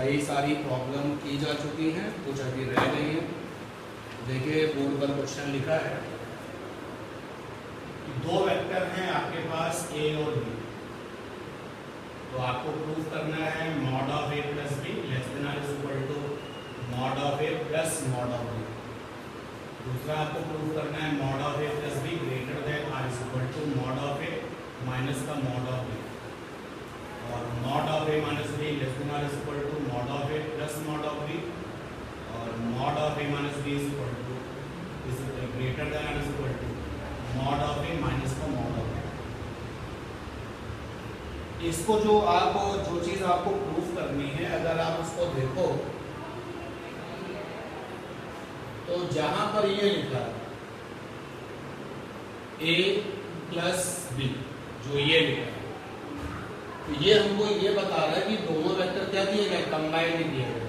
कई सारी प्रॉब्लम की जा चुकी हैं, कुछ अभी रह गई हैं। देखिए बोर्ड पर क्वेश्चन लिखा है, दो वेक्टर हैं आपके पास ए और बी, तो आपको प्रूफ करना है mod of a plus b less than और equal to mod of a plus mod of b. दूसरा आपको प्रूफ करना है mod of a plus b greater than और equal to mod of a minus का mod of b, और mod of a minus b less than और equal to mod of a plus mod of b, और mod of a minus b is equal to greater than और equal to mod of a minus का mod of a. इसको जो चीज आपको proof करनी है, अगर आप उसको देखो तो जहां पर ये लिखा ए प्लस बी, जो ये लिखा है, तो ये हमको ये बता रहा है कि दोनों वेक्टर क्या दिए गए, कंबाइंड दिए गए।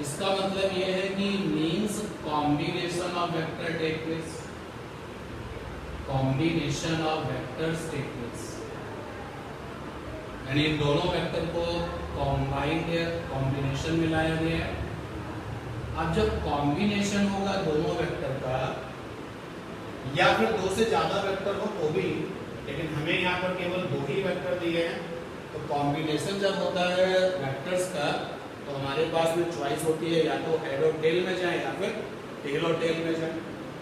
इसका मतलब ये है कि means combination of vector take place, combination of vectors take place, यानी इन दोनों वेक्टर को कॉम्बाइंड कॉम्बिनेशन में लाया गया है। अब जब कॉम्बिनेशन होगा दोनों वेक्टर का, या फिर दो से ज्यादा वेक्टर हो तो भी, लेकिन हमें यहाँ पर केवल दो ही वेक्टर दिए हैं, तो कॉम्बिनेशन जब होता है वेक्टर्स का तो हमारे पास में चॉइस होती है, या तो हेड और टेल में जाए या फिर टेल और टेल में जाए,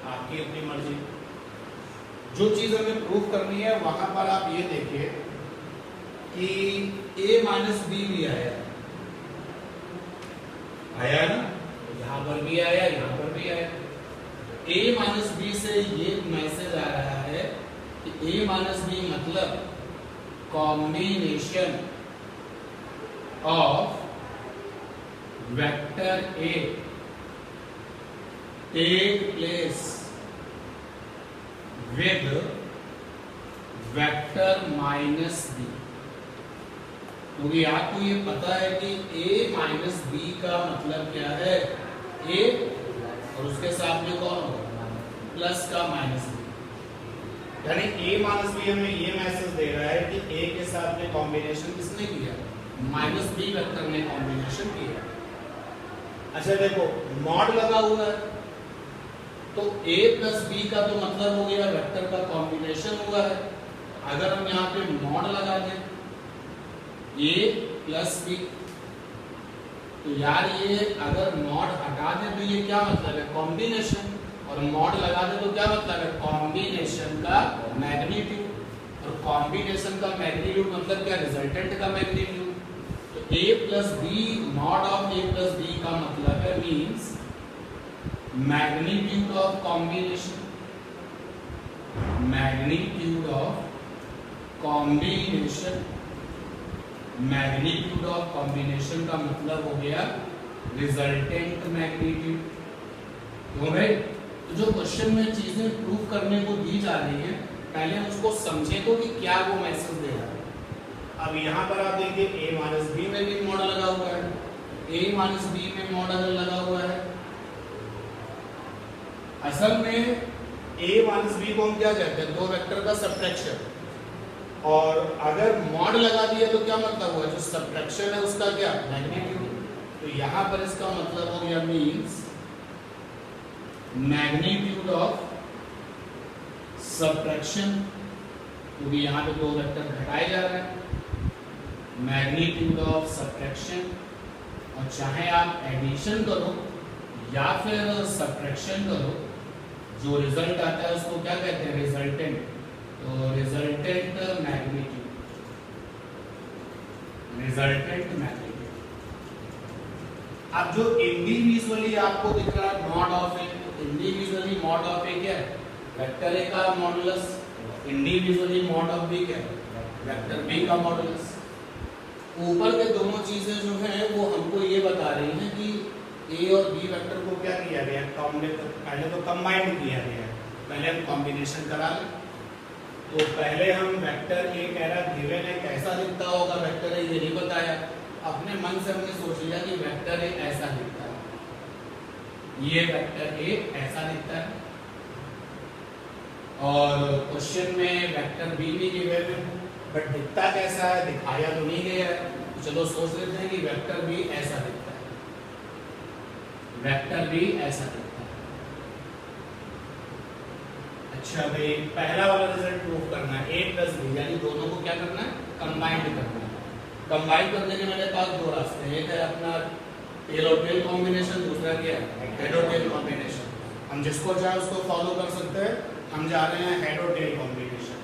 आपकी अपनी मर्जी। जो चीज हमें प्रूफ करनी है वहां पर आप ये देखिए कि a माइनस बी भी आया ना, यहाँ पर भी आया, यहाँ पर भी आया। a माइनस बी से ये मैसेज आ रहा है कि a माइनस बी मतलब combination of vector a take place with vector minus b. क्योंकि आपको ये पता है कि a माइनस बी का मतलब क्या है, a और उसके साथ में कौन होगा, प्लस का माइनस बी। यानी a माइनस बी हमें ये मैसेज दे रहा है कि a के साथ में कॉम्बिनेशन किसने किया, माइनस बी वेक्टर ने कॉम्बिनेशन किया। अच्छा देखो मॉड लगा हुआ है, तो a प्लस बी का तो मतलब हो गया वेक्टर का कॉम्बिनेशन हुआ है। अगर हम यहाँ पे मॉड लगा दें a प्लस बी, तो यार ये अगर मॉड हटा दे तो ये क्या मतलब है, कॉम्बिनेशन, और मॉड लगा दे तो क्या मतलब है, कॉम्बिनेशन का मैग्नीट्यूड, और कॉम्बिनेशन का मैग्नीट्यूड मतलब क्या, रिजल्टेंट का मैग्नीट्यूड। तो a plus b, mod of a plus b का मतलब है means magnitude of combination, magnitude of combination, magnitude of combination का मतलब हो गया रिजल्टेंट मैग्नीट्यूड। क्यों भाई, तो जो क्वेश्चन में चीजें प्रूफ करने को दी जा रही है, पहले हम उसको समझे तो कि क्या वो मैसेज दे रहा है। अब यहाँ पर आप देखिए a माइनस बी में भी मॉड लगा हुआ है, a माइनस बी में मॉड अगर लगा हुआ है, असल में a माइनस बी को हम क्या कहते हैं, दो वेक्टर का सब्ट्रैक्शन। और अगर मॉड लगा दिया तो क्या मतलब हुआ, जो सब्ट्रैक्शन है उसका क्या, मैग्नीट्यूड। तो यहां पर इसका मतलब हो गया मींस मैग्नीट्यूड ऑफ सब्ट्रैक्शन, क्योंकि यहां पे दो वेक्टर घटाए जा रहे हैं, मैग्नीट्यूड ऑफ सब्ट्रैक्शन। और चाहे आप एडिशन करो या फिर सब्ट्रैक्शन करो, जो रिजल्ट आता है उसको क्या कहते हैं, रिजल्टेंट। तो रिजल्टेंट मैग्नीट्यूड, रिजल्टेंट मैग्नीट्यूड। अब जो इंडिविजुअली आपको दिख रहा है mod of a, individually mod of a क्या है, वेक्टर ए का modulus, individually mod of b क्या है, वेक्टर बी का मॉडुलस। ऊपर के दोनों चीजें जो हैं वो हमको ये बता रही हैं कि ए और बी वेक्टर को क्या किया गया, पहले तो कंबाइंड किया गया है, पहले हम कॉम्बिनेशन करा लें। तो पहले हम वेक्टर ए कह रहा गिवन है, कैसा दिखता होगा वेक्टर ए ये नहीं बताया, अपने मन से हमने सोच लिया कि वेक्टर ए ऐसा दिखता है, ये वेक्टर ए ऐसा दिखता है। और क्वेश्चन में वेक्टर बी भी गिवन है, बट दिखता कैसा है, दिखाया तो नहीं गया है। चलो सोच लेते हैं कि वेक्टर भी ऐसा दिखता है, वेक्टर भी ऐसा दिखता है। अच्छा भाई, पहला वाला रिजल्ट प्रूव करना है, a प्लस बी, यानी दोनों को क्या करना है, कंबाइंड करना है। कंबाइन करने के मेरे पास दो रास्ते हैं, एक है अपना टेल और टेल कॉम्बिनेशन, दूसरा क्या है, हेड और टेल कॉम्बिनेशन। हम जिसको चाहे उसको फॉलो कर सकते हैं। हम जा रहे हैं हेड और टेल कॉम्बिनेशन।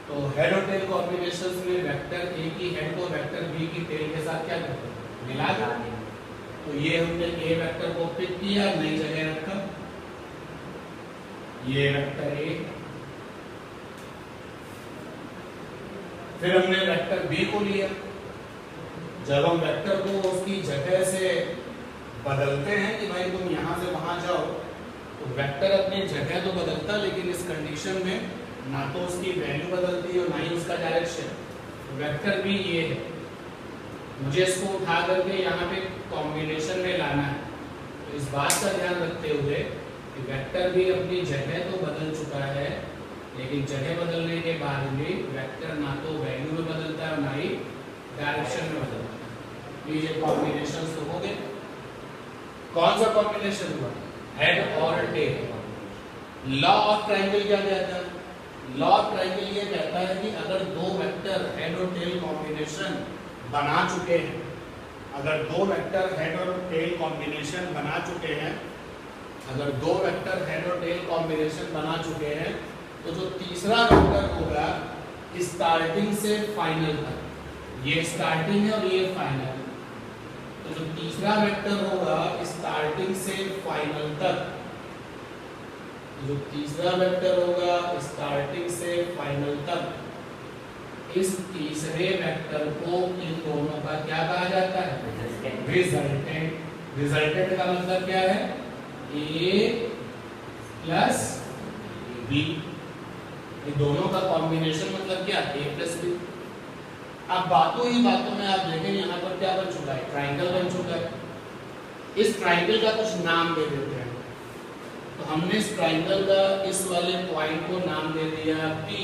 तो हेड और टेल कॉम्बिनेशन में वेक्टर ए की हेड को वेक्टर बी की टेल के साथ क्या करते हैं, मिला देते हैं। तो ये हमने ए वेक्टर को पिक किया, नई जगह रखा, ये वेक्टर ए। फिर हमने वेक्टर बी को लिया। जब हम वेक्टर को उसकी जगह से बदलते हैं कि भाई तुम यहां से वहां जाओ, तो वेक्टर अपनी जगह तो बदलता, लेकिन इस कंडीशन में ना तो उसकी वैल्यू बदलती है और ना ही उसका डायरेक्शन। तो वेक्टर भी ये है, मुझे इसको उठा करके यहाँ पे कॉम्बिनेशन में लाना है। तो इस बात का ध्यान रखते हुए कि वेक्टर भी अपनी जगह तो बदल चुका है, लेकिन जगह बदलने के बाद भी वेक्टर ना तो वैल्यू में बदलता है और ना ही डायरेक्शन में बदलता है। ये कॉम्बिनेशन तो हो गए। कौन सा कॉम्बिनेशन हुआ, हेड और टेल। लॉ ऑफ ट्रायंगल क्या कहता है, लॉ ऑफ ट्रायंगल ये कहता है कि अगर दो वेक्टर हेड और टेल कॉम्बिनेशन बना चुके हैं, अगर दो वेक्टर हेड और टेल कॉम्बिनेशन बना चुके हैं, अगर दो वेक्टर हेड और टेल कॉम्बिनेशन बना चुके हैं, तो जो तीसरा वेक्टर होगा स्टार्टिंग से फाइनल तक, ये स्टार्टिंग है और ये फाइनल, तो जो तीसरा वेक्टर होगा स्टार्टिंग से फाइनल तक, जो तीसरा वेक्टर होगा स्टार्टिंग से फाइनल तक, इस तीसरे वेक्टर को इन दोनों का क्या कहा जाता है, रिजल्टेंट। रिजल्टेंट का मतलब क्या है, ए प्लस बी, ये दोनों का कॉम्बिनेशन मतलब क्या, ए प्लस बी। अब बातों ही बातों में आप देखें यहाँ पर क्या बन चुका है, ट्राइंगल बन चुका है। इस ट्राइंगल का कुछ नाम दे देते हैं। तो हमने इस ट्राइंगल का इस वाले पॉइंट को नाम दे दिया P,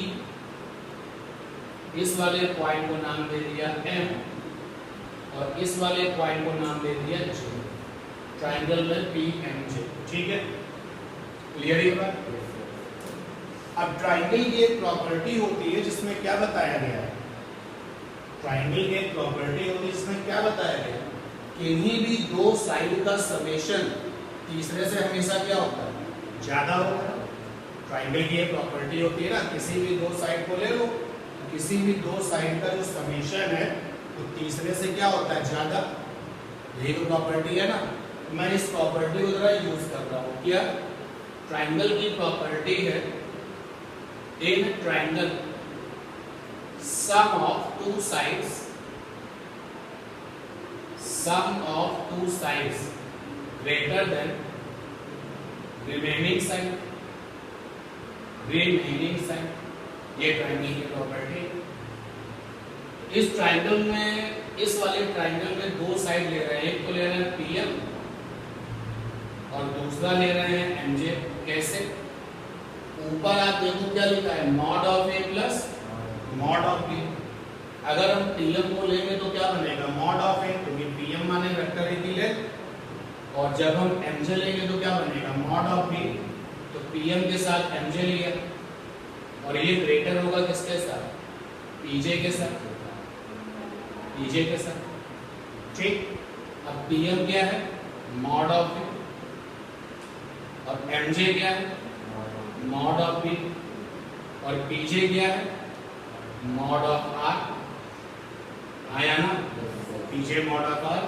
इस वाले पॉइंट को नाम दे दिया M, और इस वाले पॉइंट को नाम दे दिया J। ट्राइंगल में PMJ, ठीक है, क्लियर ये बात। अब ट्राइंगल की एक प्रॉपर्टी होती है जिसमें क्या बताया गया है, ट्राइंगल की एक प्रॉपर्टी होती है जिसमें क्या बताया गया, किन्हीं भी दो साइड का समेशन तीसरे से हमेशा क्या होता है, ज्यादा होता है। ट्राइंगल की एक प्रॉपर्टी होती है ना, किसी भी दो साइड को ले लो, किसी भी दो साइड का जो समेशन है तो तीसरे से क्या होता है, ज्यादा। यही तो प्रॉपर्टी है ना, मैं इस प्रॉपर्टी को जरा यूज कर रहा हूँ। क्या ट्राइंगल की प्रॉपर्टी है, in triangle sum of two sides, sum of two sides greater than remaining side, remaining side, ये ट्राइंगल की प्रॉपर्टी। इस ट्राइंगल में, इस वाले ट्राइंगल में दो साइड ले रहे हैं, एक तो ले रहे हैं PM और दूसरा ले रहे हैं MJ। कैसे, ऊपर आप देखो क्या लिखा है, mod of A plus mod of b. अगर हम TM को लेंगे तो क्या बनेगा, मॉड ऑफ ए, क्योंकि PM माने वेक्टर ए की लेंथ, और जब हम MJ लेंगे तो क्या बनेगा, मॉड ऑफ बी। तो PM के साथ MJ लिया, और ये ग्रेटर होगा किसके साथ, PJ के साथ, PJ के साथ, ठीक। अब PM क्या है, मॉड ऑफ बी, और MJ क्या है, मॉड ऑफ बी, और PJ क्या है, मॉड ऑफ आर। आया ना, PJ मॉड ऑफ आर।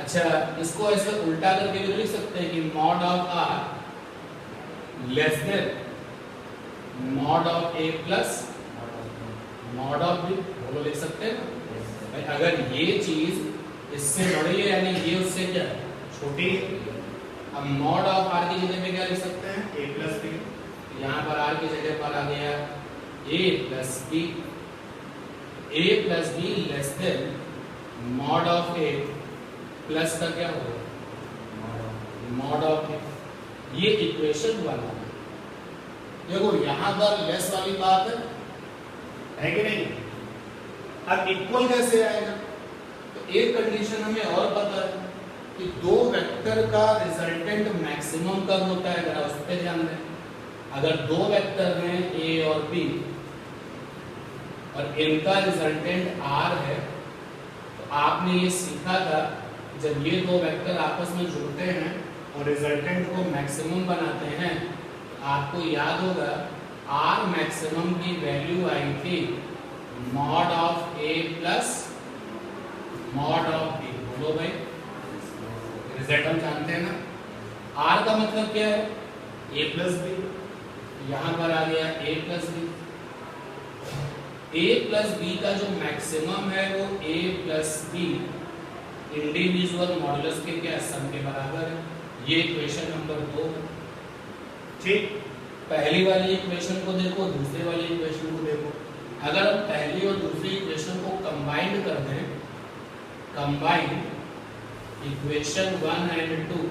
अच्छा, इसको ऐसे उल्टा करके भी लिख सकते हैं कि mod of r less than mod of a plus mod of b, वो लिख सकते हैं ना भाई। अगर ये चीज इससे बड़ी है यानी ये उससे क्या छोटी है। अब मॉड ऑफ आर की जगह पे क्या लिख सकते हैं, ए प्लस बी। यहाँ पर आर की जगह पर आ गया a plus b, a plus b less than mod of a plus का क्या होगा, मॉड ऑफ ए। ये इक्वेशन वाला है। देखो यहां पर लेस वाली बात है कि नहीं। अब इक्वल कैसे आएगा, एक कंडीशन हमें और पता है कि दो वेक्टर का रिजल्टेंट मैक्सिमम कब होता है, अगर उस पर ध्यान दें। अगर दो वेक्टर हैं ए और बी और इनका रिजल्टेंट आर है, तो आपने ये सीखा था जब ये दो वेक्टर आपस में जुड़ते हैं और रिजल्टेंट को मैक्सिमम बनाते हैं, आपको याद होगा आर मैक्सिमम की वैल्यू आई थी mod of a plus mod of b. बोलो भाई, रिजल्ट हम जानते हैं ना। आर का मतलब क्या है, ए प्लस बी, यहां पर आ गया a plus b. A plus b का जो मैक्सिमम है वो ए प्लस बी इंडिविजुअल मॉडुलस के क्या सम के बराबर है। ये इक्वेशन नंबर 2। ठीक, पहली वाली इक्वेशन को देखो, दूसरी वाली इक्वेशन को देखो। अगर हम पहली और दूसरी इक्वेशन को कंबाइन कर दें, कंबाइन इक्वेशन 1 एंड 2,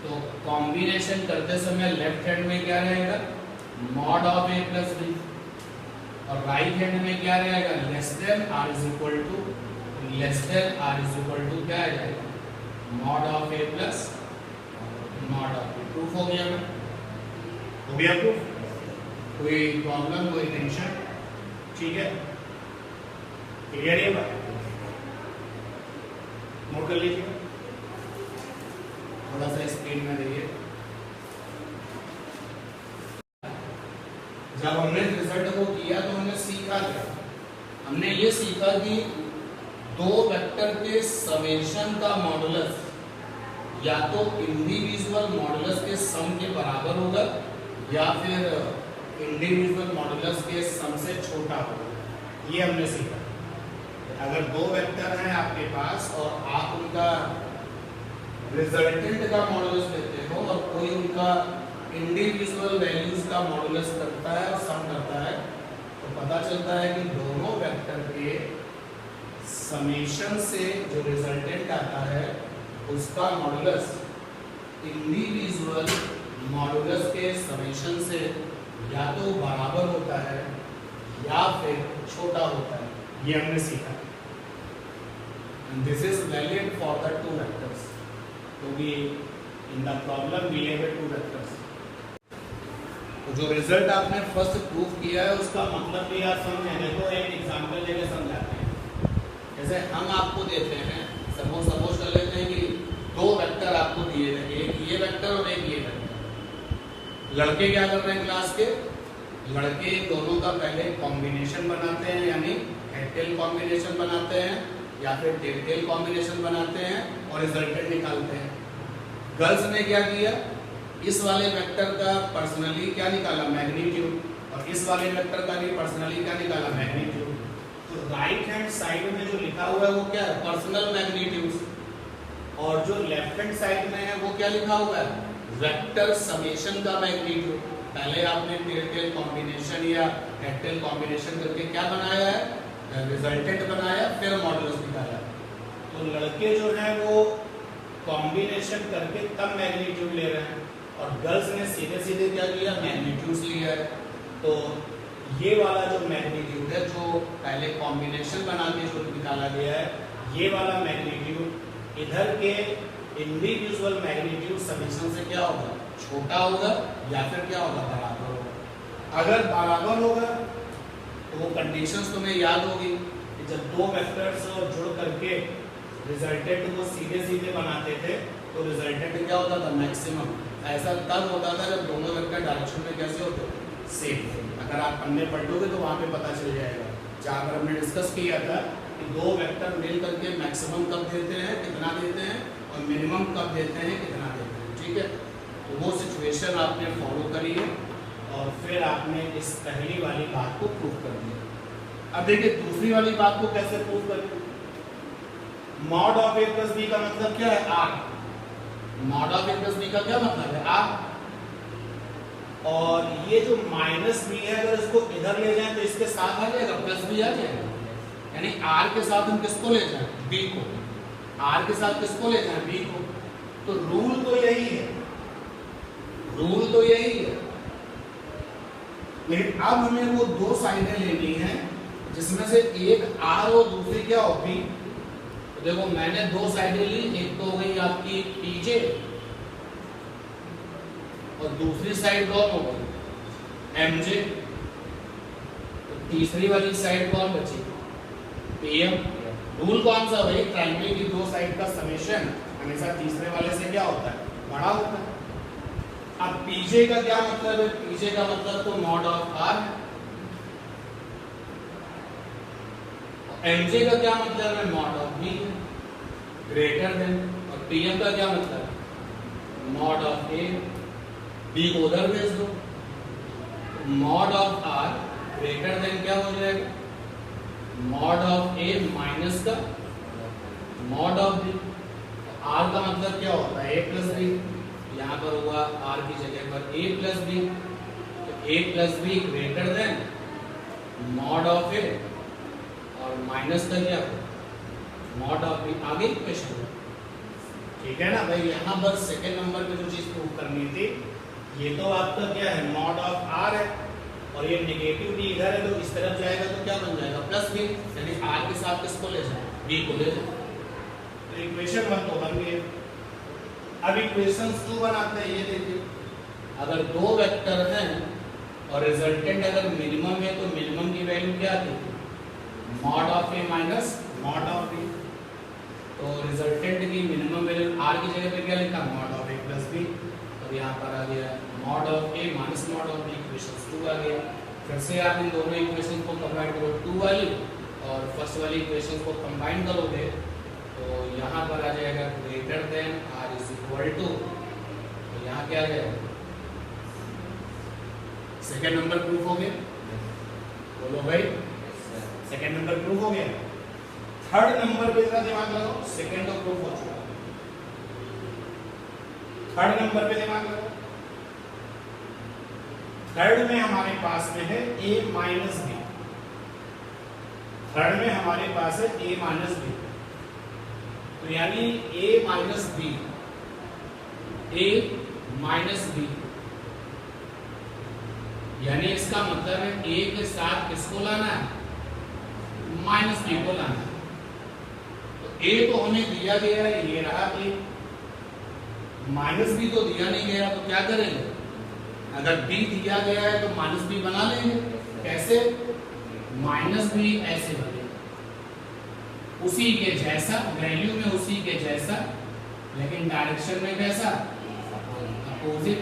तो कॉम्बिनेशन करते समय लेफ्ट हैंड में क्या रहेगा, mod of a plus b, और राइट हैंड में क्या रहेगा, less than r is equal to, less than r is equal to क्या आ जाएगा, mod of a plus mod of b. Proof हो गया, मैं हो गया प्रूफ, कोई प्रॉब्लम, कोई टेंशन? ठीक है, क्लियर है बात? नोट कर लीजिए, थोड़ा सा स्पीड में रहिए। जब हमने रिजल्ट को किया तो हमने सीखा क्या, हमने ये सीखा कि दो वेक्टर के समेशन का मॉडुलस या तो इंडिविजुअल मॉडुलस के सम के बराबर होगा या फिर इंडिविजुअल मॉडुलस के सम से छोटा होगा। ये हमने सीखा। अगर दो वेक्टर हैं आपके पास और आप उनका रिजल्टेंट का मॉडुलस लेते हो और कोई उनका इंडिविजुअल वैल्यूज का मॉडुलस करता है और सम करता है, तो पता चलता है कि दोनों वेक्टर के समेशन से जो रिजल्टेंट आता है उसका मॉडुलस इंडिविजुअल मॉडुलस के समेशन से या तो बराबर होता है या फिर छोटा होता है। ये हमने सीखा। And this is valid for the two vectors, तो भी in the problem we have two vectors. तो जो रिजल्ट आपने फर्स्ट प्रूफ किया है उसका मतलब भी आप समझें। देखो एक एग्जांपल लेके समझाते हैं। जैसे हम आपको देते हैं, सपोज कर लेते हैं कि दो वेक्टर आपको दिए थे, एक ये वेक्टर और एक ये वेक्टर। लड़के क्या कर रहे हैं क्लास के, लड़के दोनों का पहले कॉम्बिनेशन बनाते हैं, यानी हेड टेल कॉम्बिनेशन बनाते हैं या फिर टेल टेल कॉम्बिनेशन बनाते हैं और रिजल्टेंट निकालते हैं। गर्ल्स ने क्या किया, इस वाले वेक्टर का पर्सनली क्या निकाला, मैग्नीट्यूड, और इस वाले वेक्टर का भी पर्सनली क्या निकाला, मैग्नीट्यूड। तो राइट हैंड साइड में जो लिखा हुआ है वो क्या है, पर्सनल मैग्नीट्यूड, और जो लेफ्ट हैंड साइड में है वो क्या लिखा हुआ है, वेक्टर समेशन का मैग्नीट्यूड। पहले आपने टेल टेल कॉम्बिनेशन या हेड टेल कॉम्बिनेशन करके क्या बनाया है, रिजल्टेंट बनाया, फिर मॉडुलस निकाला। तो लड़के जो है वो कॉम्बिनेशन करके तब मैग्नीट्यूड ले रहे हैं और गर्ल्स ने सीधे सीधे क्या किया, मैग्नीट्यूड लिया है। तो ये वाला जो मैग्नीट्यूड है, जो पहले कॉम्बिनेशन बना के जो निकाला गया है, ये वाला मैग्नीट्यूड इधर के इंडिविजुअल मैग्नीट्यूड समेशन से क्या होगा, छोटा होगा या फिर क्या होगा, बराबर होगा। अगर बराबर होगा तो वो कंडीशंस तुम्हें याद होगी कि जब दो वेक्टर्स जुड़ करके रिजल्टेंट को सीधे सीधे बनाते थे तो रिजल्टेंट क्या होता था, मैक्सिमम। ऐसा तब होता था जब दोनों वेक्टर डायरेक्शन में कैसे होते, सेम। अगर आप पन्ने पलटोगे तो वहाँ पे पता चल जाएगा। जहाँ पर हमने डिस्कस किया था कि दो वेक्टर मिल करके मैक्सिमम कब देते हैं, कितना देते हैं, और मिनिमम कब देते हैं, कितना देते हैं। ठीक है, तो वो सिचुएशन आपने फॉलो करी है और फिर आपने इस पहली वाली बात को प्रूव कर दिया। अब देखिए दूसरी वाली बात को कैसे प्रूव करें। Mod of a plus b का मतलब क्या है, r. Mod of a plus b का क्या मतलब है, आर। और ये जो माइनस बी है, अगर इसको इधर ले जाएं तो इसके साथ आ जाएगा, प्लस बी आ जाएगा। यानी आर के साथ हम किसको ले जाएं, बी को। आर के साथ किसको ले जाएं, बी को। तो रूल तो यही है, रूल तो यही है, लेकिन अब हमें वो दो साइडें लेनी है जिसमें से एक आर और दूसरी क्या हो, बी। देखो मैंने दो साइडें ली, एक तो हो गई आपकी पीजे और दूसरी साइड कौन हो गई एमजे। तो तीसरी वाली साइड कौन बची पीएम। रूल कौन सा भाई, ट्रायंगल की दो साइड का समेशन हमेशा तीसरे वाले से क्या होता है बड़ा होता है। अब पीजे का क्या मतलब है, पीजे का मतलब तो मॉड ऑफ आर है। एमजे का क्या मतलब है mod of b greater than. और पीएम का क्या मतलब है मॉड ऑफ ए, बी को उधर भेज दो। Mod of r greater than क्या हो जाएगा मॉड ऑफ ए माइनस का मॉड ऑफ बी। आर का मतलब क्या होता है ए प्लस बी, यहाँ पर हुआ आर की जगह पर ए प्लस बी, तो a plus b greater than mod of a और माइनस का क्या मॉड ऑफ बी। आगे क्वेश्चन ठीक है ना भाई। यहाँ पर सेकेंड नंबर पे जो चीज प्रूव करनी थी, ये तो आपका क्या है मॉड ऑफ आर है और ये नेगेटिव बी इधर है, तो इस तरफ जाएगा तो क्या बन जाएगा प्लस बी, यानी आर के साथ किसको ले जाए बी को ले जाए। तो इक्वेशन 1 तो बन गई। अब इक्वेशन 2 बनाते हैं। ये देखिए अगर दो वेक्टर हैं और रिजल्टेंट अगर मिनिमम है तो मिनिमम की वैल्यू क्या थी mod of a minus mod of b. तो रिजल्टेंट की मिनिमम वैल्यू आर की जगह पे क्या लिखा mod of a plus b, और यहाँ पर आ गया mod of a minus mod of b, equation 2 आ गया। फिर से आप इन दोनों इक्वेशन को कंबाइन करो, 2 वाली और फर्स्ट वाली इक्वेशन को कंबाइन करोगे तो यहाँ पर आ जाएगा greater than r is equal to, तो यहाँ क्या आ जाएगा सेकेंड नंबर प्रूफ हो गया। बोलो भाई सेकेंड नंबर प्रूफ हो गया। थर्ड नंबर पे जरा दिमाग लगाओ, सेकेंड तो प्रूफ हो चुका, थर्ड नंबर पे दिमाग लगाओ। थर्ड में हमारे पास में है a माइनस बी, थर्ड में हमारे पास है a माइनस बी, तो यानी a minus b, a minus b, यानी इसका मतलब है a के साथ किसको लाना है माइनस बी को लाना है। तो a तो हमें दिया गया है, ये रहा a, माइनस बी तो दिया नहीं गया, तो क्या करेंगे अगर b दिया गया है तो माइनस बी बना लेंगे। कैसे माइनस बी ऐसे बनेगा उसी के जैसा, वैल्यू में उसी के जैसा, लेकिन डायरेक्शन में कैसा अपोजिट।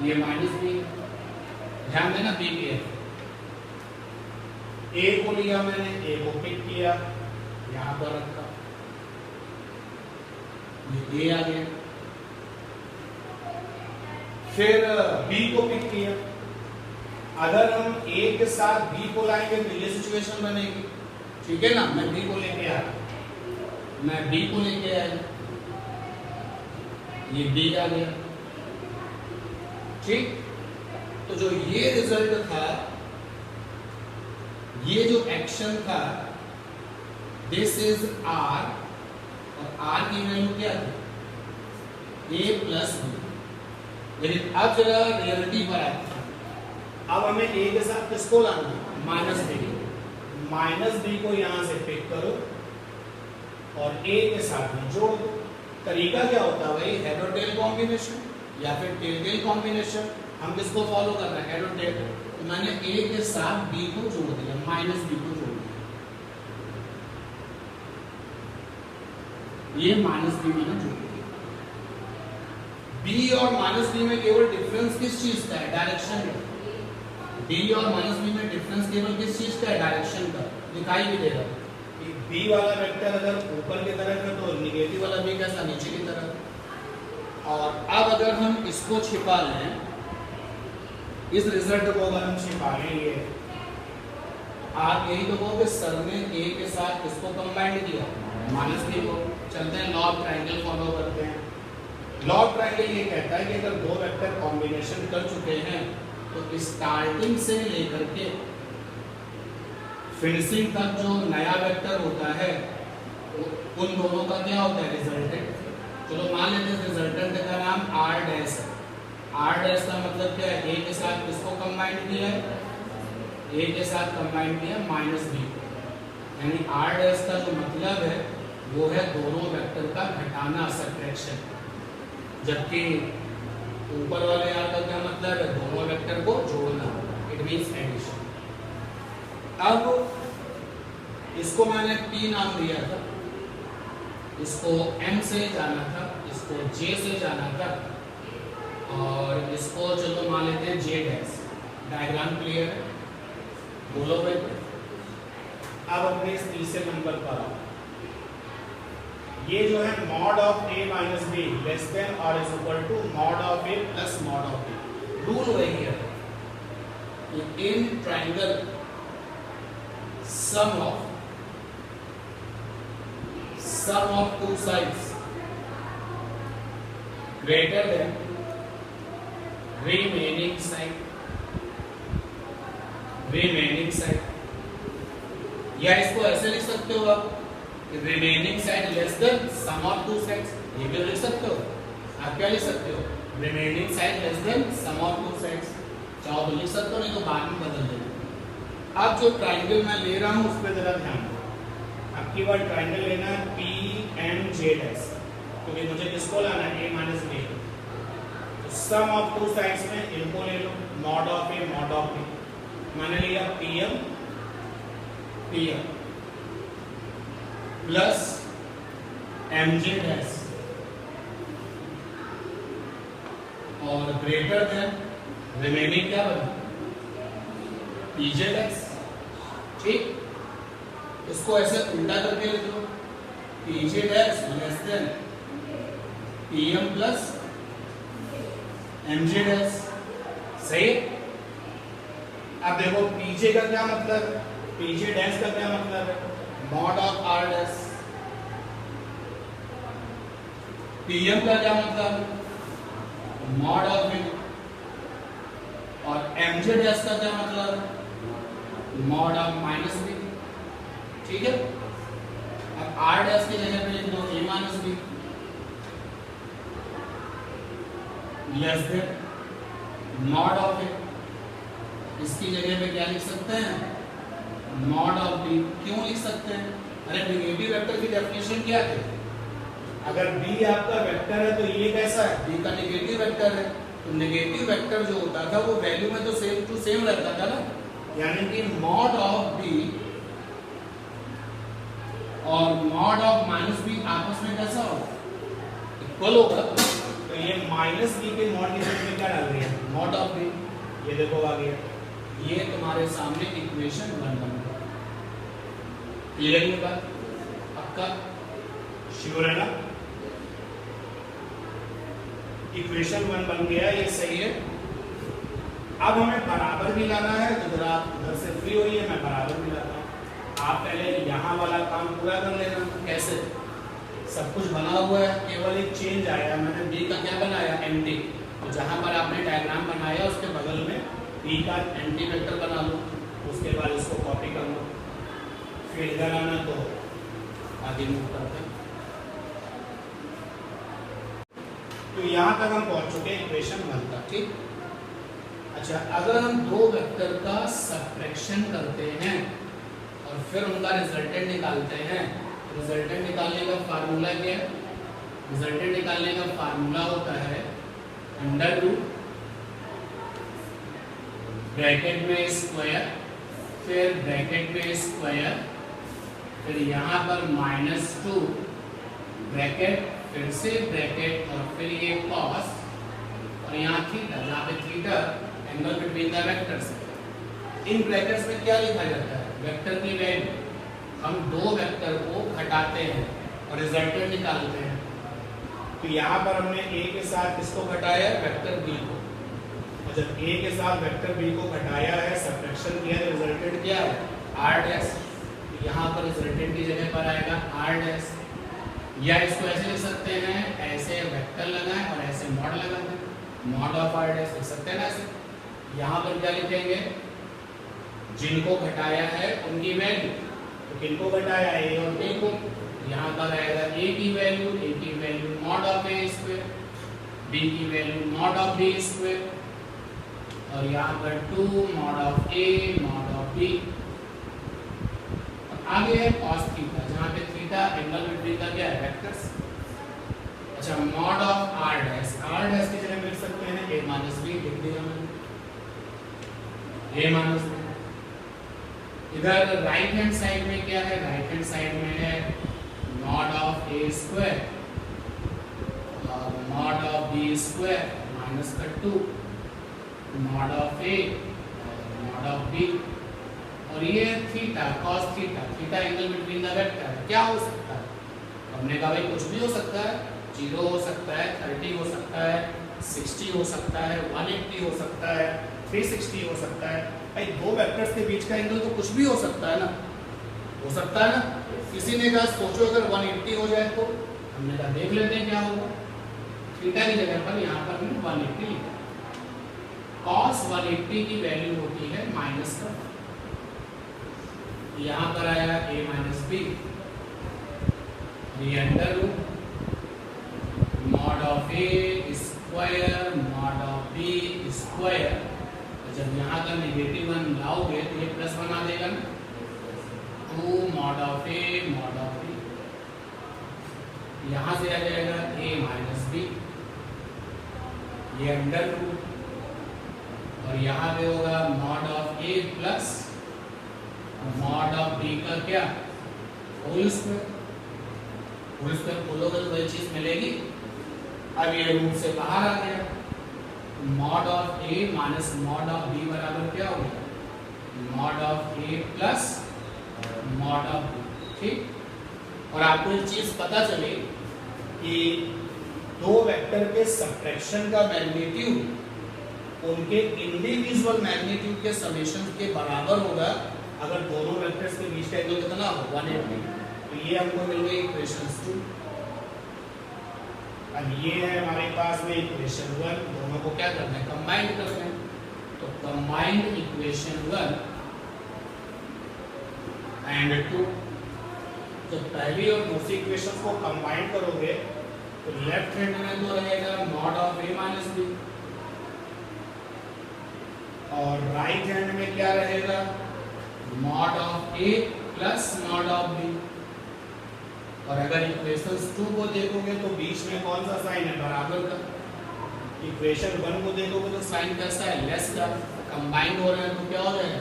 ये माइनस बी, ध्यान देना बी के ए को लिया मैंने, ए को पिक किया यहां पर रखा, ये आ गया। फिर बी को पिक किया, अगर हम ए के साथ बी को लाएंगे तो ये सिचुएशन बनेगी, ठीक है ना। मैं बी को लेके आया, मैं बी को लेके आया, ये बी आ गया, ठीक। तो जो ये रिजल्ट था, ये जो एक्शन था, दिस इज आर, और आर की वैल्यू क्या थी ए प्लस बी। लेकिन अब जरा रियलिटी पर आते हैं, अब हमें ए के साथ किसको लाना है माइनस बी, माइनस बी को यहां से पिक करो और ए के साथ में जोड़ दो। तरीका क्या होता है भाई, हेड और टेल कॉम्बिनेशन या फिर टेल टेल कॉम्बिनेशन। हम किसको फॉलो कर रहे हैं हेड और टेल। तो मैंने ए के साथ बी को जोड़ दिया, माइनस बी को जोड़ दिया, ये माइनस बी मैंने जोड़ दिया। बी और माइनस बी में केवल डिफरेंस किस चीज का है डायरेक्शन का। बी और माइनस बी में डिफरेंस केवल किस चीज का है डायरेक्शन का, दिखाई भी देगा। बी वाला वेक्टर अगर ऊपर की तरफ है तो निगेटिव वाला बी कैसा नीचे की तरफ। और अब अगर हम इसको छिपा लें, इस रिजल्ट को अगर हम छिपा लेंगे, आप यही तो कहोगे सर ने ए के साथ किसको कंबाइंड किया माइनस बी को। चलते हैं लॉ ऑफ ट्रायंगल फॉलो करते हैं। लॉ ऑफ ट्रायंगल ये कहता है कि अगर दो वेक्टर कॉम्बिनेशन कर चुके हैं तो स्टार्टिंग से लेकर के फिनिशिंग तक जो नया वेक्टर होता है उन दोनों का क्या होता है रिजल्टेंट। चलो मान लेते हैं रिजल्टेंट का नाम आर डैश है। आर डैश का मतलब क्या है, ए के साथ किसको कंबाइंड किया है, ए के साथ कंबाइंड किया माइनस बी को। यानी आर डैश का जो मतलब है वो है दोनों वेक्टर का घटाना, सब्ट्रैक्शन, जबकि ऊपर वाले आर का क्या मतलब है, दोनों वेक्टर को जोड़ना, इट मींस एडिशन। अब इसको मैंने P नाम दिया था, इसको M से जाना था, इसको J से जाना था, और इसको चलो मान लेते हैं J डैश। डायग्राम क्लियर है, बोलो भाई। अब अपने इस तीसरे नंबर पर आओ। ये जो है mod of A minus b less than और is equal to mod of A plus mod of B। Rule वही है, in triangle sum of two sides greater than remaining side, या इसको ऐसे लिख सकते हो आप, remaining side less than sum of two sides, ये भी लिख सकते हो। आप क्या लिख सकते हो, remaining side less than sum of two sides, चाहो तो लिख सकते हो, नहीं तो बाद में बदल देना। अब जो ट्राइंगल मैं ले रहा हूं उस पर जरा ध्यान दो। अब की बार ट्राइंगल लेना है PMJ डैश, क्योंकि मुझे किसको लाना है, A माइनस बी। तो सम ऑफ टू साइड्स में इनको ले लो, mod of A mod of B। मैंने लिया PM प्लस MJ डैश और ग्रेटर देन रिमेनिंग क्या बना, PJ डैश। ठीक, इसको ऐसे उल्टा करके लिख लो, PJ dash less than PM plus MJ dash. सही। अब देखो PJ का क्या मतलब है, PJ डैश का क्या मतलब है, mod of R dash. PM का क्या मतलब है, मॉड ऑफ B। और MJ डैश का क्या मतलब है, मॉड ऑफ माइनस बी। ठीक है, अब R डैश की जगह पे लिख दो A minus b less than mod of A। इसकी जगह पे क्या लिख सकते हैं, मॉड ऑफ B। क्यों लिख सकते हैं, अरे नेगेटिव वेक्टर की डेफिनेशन क्या है, अगर B आपका वेक्टर है तो ये कैसा है, B का नेगेटिव वेक्टर है। तो नेगेटिव वेक्टर जो होता था वो वैल्यू में तो सेम टू सेम रहता था ना, यानी कि मॉड ऑफ B और मॉड ऑफ माइनस B आपस में कैसा होगा, इक्वल होगा। तो ये माइनस B के मॉड की जगह क्या डाल दिया, मॉड ऑफ B। ये देखो आ गया, ये तुम्हारे सामने इक्वेशन 1 बन गया। क्लियर है बात, पक्का श्योर है ना। इक्वेशन 1 बन गया, ये सही है। अब हमें बराबर भी लाना है, तो जरा आप उधर से फ्री होइए, मैं बराबर भी लाता हूँ। आप पहले यहाँ वाला काम पूरा कर लेना। कैसे, सब कुछ बना हुआ है, केवल एक चेंज आया, मैंने B का क्या बनाया, एंटी। तो जहाँ पर आपने डायग्राम बनाया उसके बगल में B का एंटी वेक्टर बना लो, उसके बाद इसको कॉपी कर लो, फिर इधर आना तो आगे मूव करते हैं। तो यहाँ तक हम पहुँच चुके हैं इक्वेशन 1 तक। ठीक, अच्छा, अगर हम दो वेक्टर का सब्ट्रैक्शन करते हैं और फिर उनका रिजल्टेंट निकालते हैं, रिजल्टेंट निकालने का फार्मूला क्या है, रिजल्टेंट निकालने का फार्मूला होता है अंडर रूट ब्रैकेट में स्क्वायर, फिर ब्रैकेट में स्क्वायर, फिर यहाँ पर -2 ब्रैकेट, फिर से ब्रैकेट और फिर ये कॉस और यहाँ थीटा, जहाँ पे theta angle between the vectors. In brackets में क्या लिखा जाता है, वेक्टर की वैल्यू। हम दो वेक्टर को घटाते हैं और रिजल्टेंट निकालते हैं। तो यहाँ पर हमने A के साथ किसको घटाया, वेक्टर B को। और जब A के साथ वेक्टर B को घटाया है, सब्ट्रैक्शन किया है, रिजल्टेंट क्या है, R डैश। यहाँ पर रिजल्टेंट की जगह पर आएगा R डैश। या इसको ऐसे लिख सकते हैं, ऐसे वेक्टर लगाएं और ऐसे मॉड लगा दें, मॉड ऑफ R डैश लिख सकते हैं ना ऐसे। यहाँ पर क्या लिखेंगे, जिनको घटाया है उनकी वैल्यू। तो किनको घटाया, A और B को। यहाँ पर आएगा A की value mod of A square, B की value mod of B square, और यहाँ पर 2 mod of A mod of B। आगे है cos थीटा, जहाँ पे थीटा एंगल बिटवीन का क्या है, वेक्टर्स। अच्छा, mod of r dash, r dash की जगह लिख सकते हैं a माइनस बी, लिख दिया मैंने a माइनस बी। इधर राइट हैंड साइड में क्या है, राइट हैंड साइड में है मॉड ऑफ a स्क्वायर और mod of b square minus का 2 मॉड ऑफ a और मॉड ऑफ b, और ये theta cos theta, theta angle between the vector. क्या हो सकता है, हमने कहा भाई कुछ भी हो सकता है, 0 हो सकता है, 30 हो सकता है, 60 हो सकता है, 180 हो सकता है, 360 हो सकता है। भाई दो वेक्टर्स के बीच का एंगल तो कुछ भी हो सकता है ना, हो सकता है ना। किसी ने कहा सोचो अगर 180 हो जाए तो, हमने कहा देख लेते हैं क्या होगा। थीटा की जगह पर यहाँ पर हमने 180 लिखा, cos 180 की वैल्यू होती है माइनस का, यहाँ पर आया a माइनस बी, ये under root mod of a square mod of b square. जब यहाँ का नेगेटिव 1 लाओगे तो ये प्लस 1 आ जाएगा ना, 2 mod of a mod of b, यहाँ से आ जाएगा a माइनस बी, ये अंडर रूट, और यहाँ पे होगा mod of a plus mod of b का क्या, होल स्क्वायर। होल स्क्वायर खोलोगे तो वही चीज मिलेगी। अब ये रूट से बाहर आ गया, mod of a minus mod of b बराबर क्या हो गया, mod of a plus mod of b, ठीक। और आपको एक चीज पता चली कि दो वेक्टर के सबट्रैक्शन का मैग्नीट्यूड उनके इंडिविजुअल मैग्नीट्यूड के समेशन के बराबर होगा अगर दोनों वेक्टर्स के बीच का एंगल कितना हो, 180। तो ये हमको मिल गई इक्वेशन 2। अब ये है हमारे पास में इक्वेशन 1, दोनों को क्या करना है, कंबाइन करना है। तो कंबाइंड इक्वेशन 1 एंड 2, तो पहली और दूसरी इक्वेशन को कंबाइन करोगे तो लेफ्ट हैंड में तो रहेगा mod of a minus b, और राइट हैंड में क्या रहेगा, mod of a plus mod of b। और अगर इक्वेशन 2 को देखोगे तो बीच में कौन सा साइन है, बराबर का। इक्वेशन 1 को देखोगे तो साइन कैसा है, लेस का। कंबाइन हो रहा है तो क्या हो जाएगा,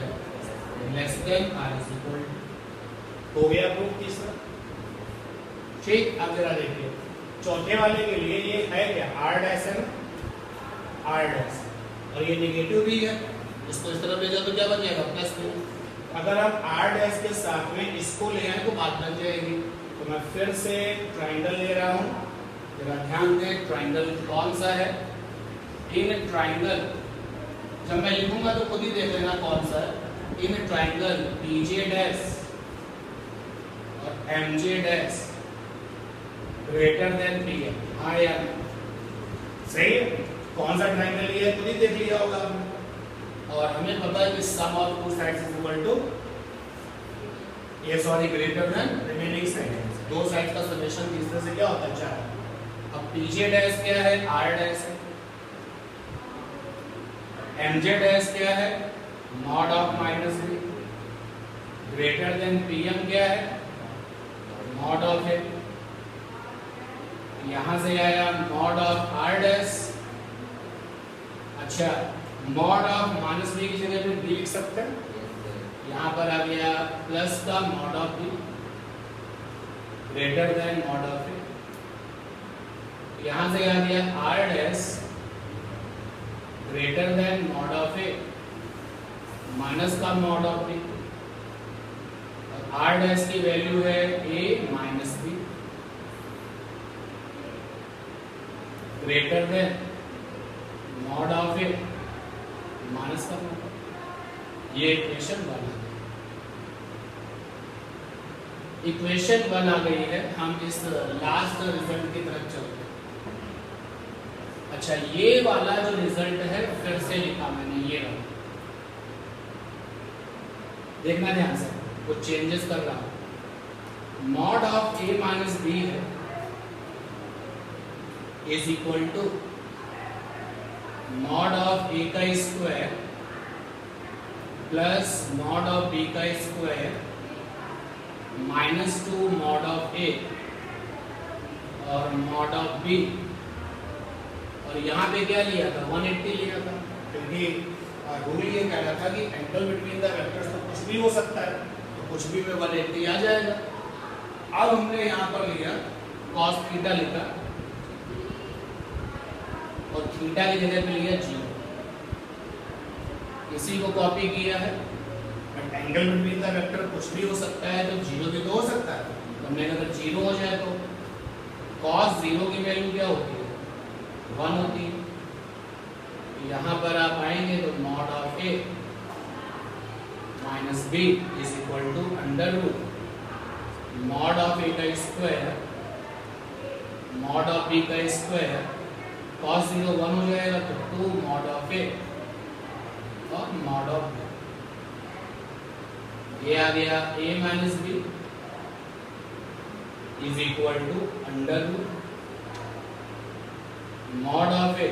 less than r is equal to. हो गया प्रूफ तीसरा, ठीक। अब जरा देखिए चौथे वाले के लिए, ये है क्या, r डैश है ना, r डैश, और ये नेगेटिव भी है, इसको इस तरफ ले जाओ तो क्या बन जाएगा, प्लस 2। अगर आप r डैश के साथ में इसको ले आए तो बात बन जाएगी। तो मैं फिर से ट्राइंगल ले रहा हूँ, जरा ध्यान दें ट्राइंगल कौन सा है। इन ट्राइंगल, जब मैं लिखूंगा तो खुद ही देख लेना कौन सा है। इन ट्राइंगल pj डैश और mj dash greater then pm, हाँ यार सही है। कौन सा ट्राइंगल ये है खुद ही देख लिया होगा आपने। और हमें पता है कि sum of two sides is equal to, ये sorry greater than remaining side, दो साइड्स का समेशन तीसरे से क्या होता है, 4। अब pj डैश क्या है, r डैश है, mj डैश क्या है, mod of minus b, greater than pm क्या है, मॉड ऑफ a। यहां से आया मॉड ऑफ r डैश। अच्छा, मॉड ऑफ माइनस बी की जगह पे बी लिख सकते हैं, यहाँ पर आ गया प्लस का mod of b greater than mod of a. यहाँ से आ गया R dash greater than mod of a minus का मॉड ऑफ बी, और आर डैश की वैल्यू है a minus b greater than mod of a minus का mod. ये इक्वेशन 1 है। इक्वेशन 1 आ गई है, हम इस लास्ट रिजल्ट की तरफ चलते हैं। अच्छा, ये वाला जो रिजल्ट है फिर से लिखा मैंने, ये वाला देखना ध्यान से, कुछ चेंजेस कर रहा हूं। Mod of a minus b है is equal to mod of a का square plus mod of b का स्क्वायर -2 मॉड ऑफ ए और मॉड ऑफ बी, और यहाँ पे क्या लिया था 180 लिया था, क्योंकि रूल ये कह रहा था कि एंगल बिटवीन द वेक्टर्स तो कुछ भी हो सकता है, तो कुछ भी में 180 आ जाएगा। अब हमने यहाँ पर लिया cos थीटा लिखा और थीटा की जगह पे लिया 0, इसी को कॉपी किया है। But angle between the vector कुछ भी हो सकता है, तो 0 भी तो हो सकता है। तो हमने अगर 0 हो जाए तो cos 0 की वैल्यू क्या होती है 1 होती है। यहाँ पर आप आएंगे तो mod of a minus b is equal to under root mod of a का स्क्वायर मॉड ऑफ बी का स्क्वायर, cos 0 1 हो जाएगा तो 2 मॉड ऑफ ए और मॉड ऑफ बी। ये आ गया a minus b is equal to under root mod of a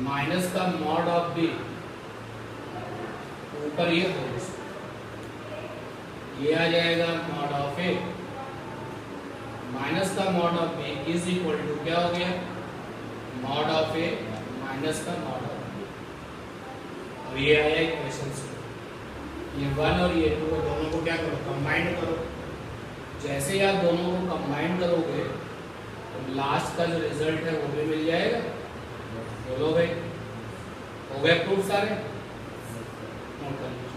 minus का मॉड ऑफ बी ऊपर ये होल, ये आ जाएगा मॉड ऑफ ए माइनस का mod of b is equal to क्या हो गया मॉड ऑफ ए माइनस का मॉड ऑफ बी। और ये आया इक्वेशन से, ये 1 और ये 2 दोनों को क्या करो कंबाइन करो। जैसे ही आप दोनों को कंबाइन करोगे तो लास्ट का जो रिजल्ट है वो भी मिल जाएगा। बोलो भाई, हो गए प्रूफ सारे? नोट कर लीजिए।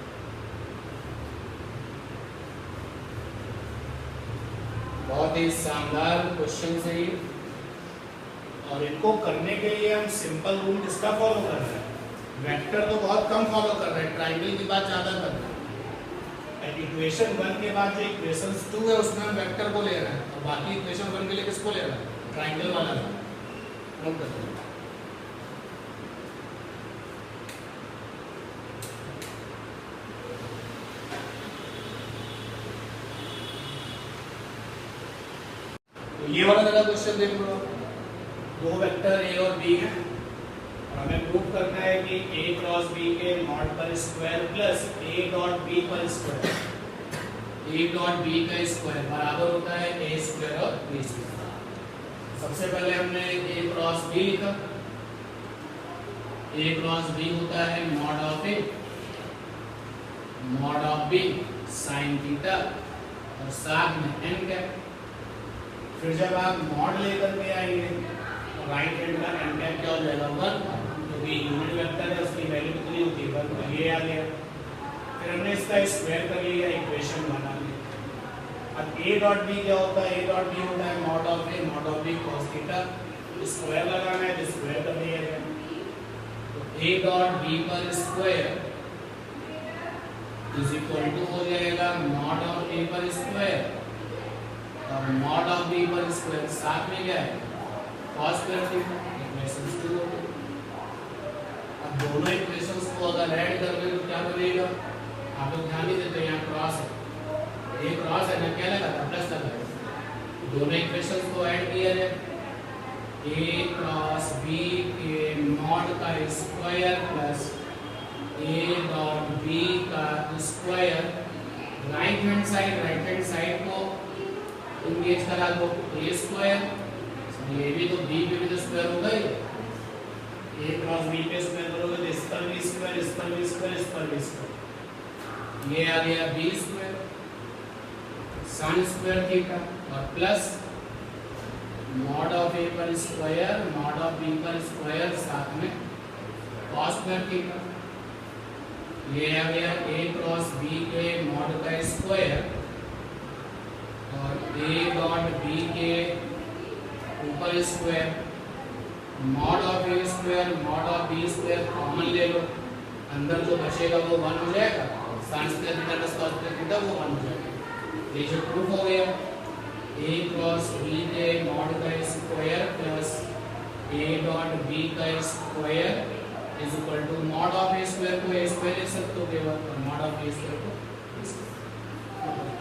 बहुत ही शानदार क्वेश्चन है ये, और इनको करने के लिए हम सिंपल रूल किसका फॉलो कर रहे हैं? वेक्टर तो बहुत कम फॉलो कर रहे हैं, ट्राइंगल की बात ज्यादा कर रहे हैं। इक्वेशन 1 के बाद जो इक्वेशन 2 है उसमें हम वेक्टर को ले रहे हैं, और बाकी इक्वेशन 1 के लिए किसको ले रहे हैं? ट्राइंगल वाला। नोट कर लीजिए। ये वाला जरा क्वेश्चन देख लो। दो वेक्टर ए और बी है और हमें प्रूव करना है कि ए क्रॉस बी के मॉड पर square plus a dot B पर स्क्वायर, ए डॉट बी का स्क्वायर बराबर होता है ए स्क्वायर और बी स्क्वायर। सबसे पहले हमने ए क्रॉस बी लिखा, ए क्रॉस बी होता है mod of A mod of b sine theta और साथ में एन कैप। फिर जब आप मॉड लेकर के आएंगे तो राइट हैंड का एन कैप क्या हो जाएगा 1, क्योंकि यूनिट वेक्टर है उसकी वैल्यू कितनी होती है 1, तो ये आ गया। फिर हमने इसका स्क्वायर कर लिया, इक्वेशन बना लिया। अब ए डॉट बी क्या होता है? ए डॉट बी होता है mod of A mod of B cos theta, square लगाना है तो स्क्वायर कर दिया गया। तो ए डॉट बी पर स्क्वायर इज इक्वल टू हो जाएगा मॉड ऑफ ए पर स्क्वायर और मॉड ऑफ बी पर स्क्वायर, साथ में क्या है cos स्क्वायर थीटा। इक्वेशन 2 हो गई। अब दोनों इक्वेशंस को अगर ऐड कर ले तो क्या बनेगा? आप लोग ध्यान नहीं देते, यहाँ क्रॉस है, ये क्रॉस है ना, क्या लगा था प्लस लगा। दोनों इक्वेशंस को ऐड किया जाए, a क्रॉस b के मॉड का square plus a dot b का स्क्वायर। राइट हैंड साइड को इंगेज करा दो a स्क्वायर, ये भी तो b पे भी तो स्क्वायर होगा ही, a क्रॉस b पे स्क्वायर करोगे तो इस पर भी स्क्वायर, इस पर भी स्क्वायर, इस पर भी स्क्वायर, ये आ गया b square sin square theta और प्लस मॉड ऑफ a पर स्क्वायर मॉड ऑफ b पर स्क्वायर साथ में cos स्क्वायर थीटा। ये आ गया a क्रॉस b के मॉड का स्क्वायर और a डॉट b के ऊपर square, mod of a square mod of b square common ले लो, अंदर जो बचेगा वो 1 हो जाएगा, sin square theta plus cos square theta वो 1 हो जाएगा। ये जो प्रूफ हो गया a क्रॉस b के मॉड का square plus a dot b का square is equal to mod of a square को a स्क्वायर लिख सकते हो केवल, और मॉड ऑफ b स्क्वायर को b स्क्वायर।